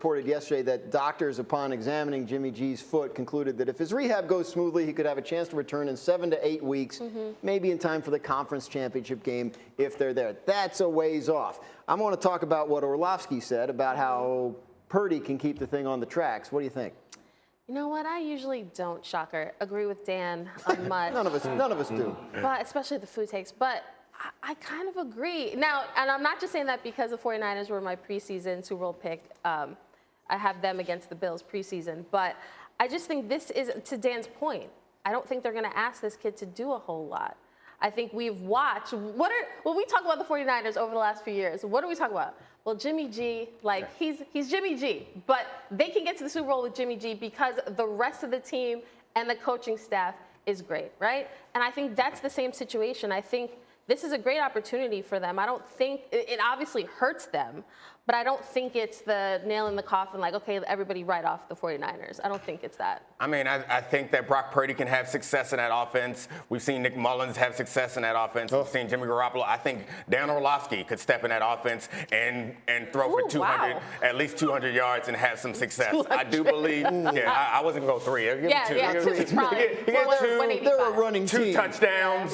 reported yesterday that doctors, upon examining Jimmy G's foot, concluded that if his rehab goes smoothly, he could have a chance to return in 7 to 8 weeks, maybe in time for the conference championship game if they're there. That's a ways off. I want to talk about what Orlovsky said about how Purdy can keep the thing on the tracks. What do you think? You know what? I usually don't, shocker, agree with Dan on much. None of us do. But especially the food takes. But I kind of agree. Now, and I'm not just saying that because the 49ers were my preseason Super Bowl pick. I have them against the Bills preseason. But I just think this is, to Dan's point, I don't think they're going to ask this kid to do a whole lot. I think we've watched, when we talk about the 49ers over the last few years, what do we talk about? Well, Jimmy G, like, he's Jimmy G. But they can get to the Super Bowl with Jimmy G because the rest of the team and the coaching staff is great, right? And I think that's the same situation. I think this is a great opportunity for them. I don't think, it obviously hurts them, but I don't think it's the nail in the coffin, like, okay, everybody write off the 49ers. I don't think it's that. I mean, I think that Brock Purdy can have success in that offense. We've seen Nick Mullins have success in that offense. We've seen Jimmy Garoppolo. I think Dan Orlovsky could step in that offense and throw for 200, at least 200 yards and have some success. I do believe, I wasn't going to go 3. I'll give him 2. Yeah, 2 is probably, he get 2. They're a running 2 team. touchdowns,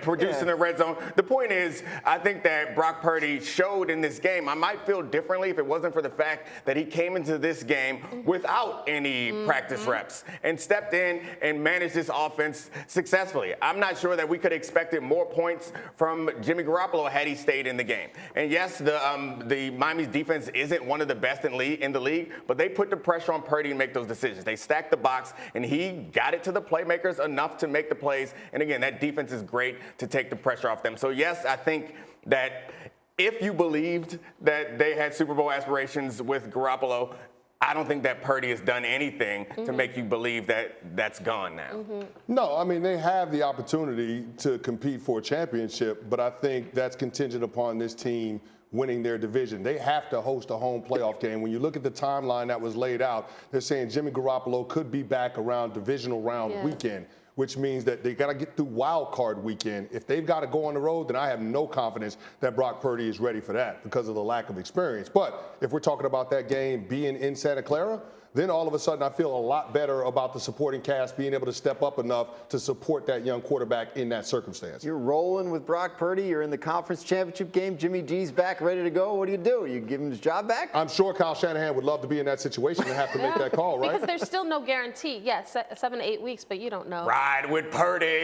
producing the red zone. The point is, I think that Brock Purdy showed in this game. I might feel differently if it wasn't for the fact that he came into this game without any practice reps and stepped in and managed this offense successfully. I'm not sure that we could have expected more points from Jimmy Garoppolo had he stayed in the game. And yes, the Miami's defense isn't one of the best in the league, but they put the pressure on Purdy to make those decisions. They stacked the box, and he got it to the playmakers enough to make the plays. And again, that defense is great to take the pressure off them. So yes, I think that if you believed that they had Super Bowl aspirations with Garoppolo, I don't think that Purdy has done anything to make you believe that that's gone now. No, I mean, they have the opportunity to compete for a championship, but I think that's contingent upon this team winning their division. They have to host a home playoff game. When you look at the timeline that was laid out, they're saying Jimmy Garoppolo could be back around divisional round weekend, which means that they got to get through wild card weekend. If they've got to go on the road, then I have no confidence that Brock Purdy is ready for that because of the lack of experience. But if we're talking about that game being in Santa Clara, then all of a sudden I feel a lot better about the supporting cast being able to step up enough to support that young quarterback in that circumstance. You're rolling with Brock Purdy. You're in the conference championship game. Jimmy G's back, ready to go. What do? You give him his job back? I'm sure Kyle Shanahan would love to be in that situation and have to make that call, right? Because there's still no guarantee. Yes, 7 to 8 weeks, but you don't know. Ride with Purdy.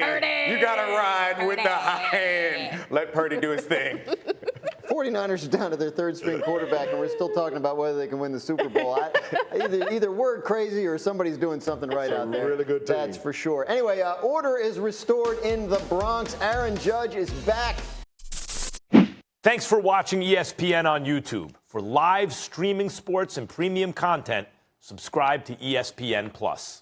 You got to ride with the high hand. Let Purdy do his thing. 49ers are down to their third-string quarterback, and we're still talking about whether they can win the Super Bowl. Either we're crazy or somebody's doing something right out there. Really good team. That's for sure. Anyway, order is restored in the Bronx. Aaron Judge is back. Thanks for watching ESPN on YouTube. For live streaming sports and premium content, subscribe to ESPN+.